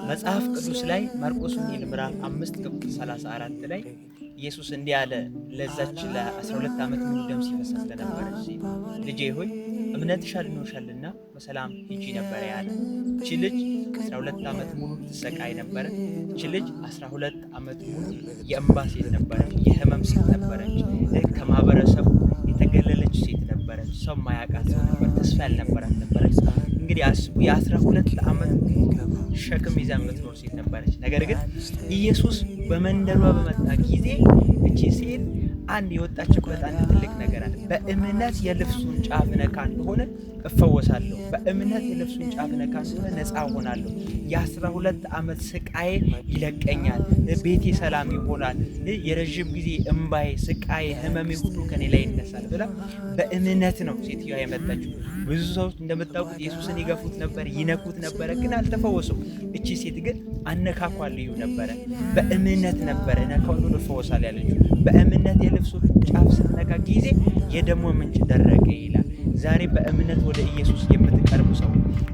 መጽሐፍ ቅዱስ ላይ ማርቆስ ወንጌል ምዕራፍ 5 ቁጥር 34 ላይ ኢየሱስ እንዲህ አለ ለዛች ለ12 ዓመት ሙሉ ደም ሲፈሳት ለነበረች ሴት፣ ልጄ ሆይ እምነትሽ አድኖሻልና በሰላም ሂጂ ነበር ያለ። እቺ ልጅ 12 ዓመት ሙሉ ትሰቃይ ነበር። እቺ ልጅ 12 ዓመት ሙሉ የእንባ ሴት ነበረች፣ የህመም ሴት ነበረች፣ ከማህበረሰቡ የተገለለች ሴት ነበረች፣ ሰው ማያውቃት ነበር፣ ተስፋ ያልነበራት ነበረች። እንግዲህ አስቡ የ12 ዓመት ሸክም ይዛ የምትኖር ሴት ነበረች። ነገር ግን ኢየሱስ በመንደሯ በመጣ ጊዜ እቺ ሴት አንድ የወጣችበት አንድ ትልቅ ነገር አለ። በእምነት የልብሱን ጫፍ ነካ እንደሆነ እፈወሳለሁ፣ በእምነት የልብሱን ጫፍ ነካ እንደሆነ ነፃ ሆናለሁ፣ የ12 ዓመት ስቃዬ ይለቀኛል፣ ቤቴ ሰላም ይሆናል፣ የረዥም ጊዜ እምባዬ፣ ስቃዬ፣ ህመሜ ሁሉ ከኔ ላይ ይነሳል ብላ በእምነት ነው ሴትዮዋ የመጣችው። ብዙ ሰዎች እንደምታውቁት ኢየሱስን ይገፉት ነበር፣ ይነኩት ነበረ፣ ግን አልተፈወሱም። እቺ ሴት ግን አነካኳ ልዩ ነበረ። በእምነት ነበረ ነካው ሁሉ ፈወሳል ያለችው። በእምነት የልብሱ ጫፍ ስትነካ ጊዜ የደሟ ምንጭ ደረቀ ይላል። ዛሬ በእምነት ወደ ኢየሱስ የምትቀርቡ ሰው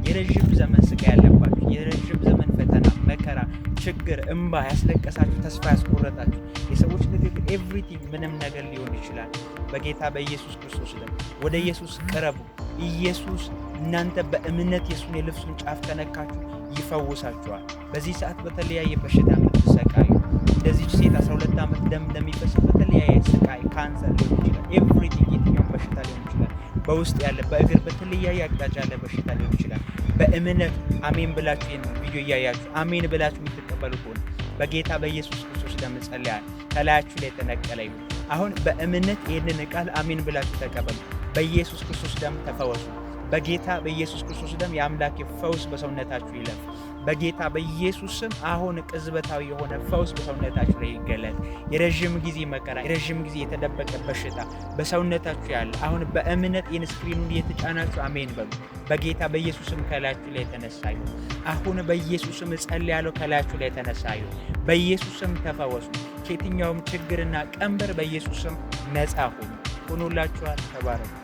የረዥም ዘመን ስቃይ ያለባችሁ፣ የረዥም ዘመን ፈተና፣ መከራ፣ ችግር፣ እንባ ያስለቀሳችሁ፣ ተስፋ ያስቆረጣችሁ የሰዎች ንግግር፣ ኤቭሪቲንግ ምንም ነገር ሊሆን ይችላል። በጌታ በኢየሱስ ክርስቶስ ደም ወደ ኢየሱስ ቅረቡ። ኢየሱስ እናንተ በእምነት የሱን የልብሱን ጫፍ ከነካችሁ ይፈውሳችኋል። በዚህ ሰዓት በተለያየ በሽታ የምትሰቃዩ እንደዚህ ሴት 12 ዓመት ደም እንደሚፈስ በተለያየ ስቃይ፣ ካንሰር ሊሆን ይችላል፣ ኤቭሪቲንግ የትኛው በሽታ ሊሆን ይችላል፣ በውስጥ ያለ በእግር በተለያየ አቅጣጫ ያለ በሽታ ሊሆን ይችላል። በእምነት አሜን ብላችሁ ይህን ቪዲዮ እያያችሁ አሜን ብላችሁ የምትቀበሉ ከሆነ በጌታ በኢየሱስ ክርስቶስ ደም ጸልያለሁ፣ ከላያችሁ ላይ የተነቀለ ይሁን። አሁን በእምነት ይህንን ቃል አሜን ብላችሁ ተቀበሉ። በኢየሱስ ክርስቶስ ደም ተፈወሱ። በጌታ በኢየሱስ ክርስቶስ ደም የአምላክ ፈውስ በሰውነታችሁ ይለፍ። በጌታ በኢየሱስ ስም አሁን ቅጽበታዊ የሆነ ፈውስ በሰውነታችሁ ላይ ይገለጥ። የረዥም ጊዜ መከራ፣ የረዥም ጊዜ የተደበቀ በሽታ በሰውነታችሁ ያለ አሁን በእምነት ኢንስክሪኑን እየተጫናችሁ አሜን በሉ። በጌታ በኢየሱስ ስም ከላያችሁ ላይ የተነሳ ይሁን። አሁን በኢየሱስ ስም እጸልያለሁ፣ ከላያችሁ ላይ የተነሳ ይሁን። በኢየሱስ ስም ተፈወሱ። ከየትኛውም ችግርና ቀንበር በኢየሱስ ስም ነፃ ሁኑ። ሆኖላችኋል። ተባረኩ።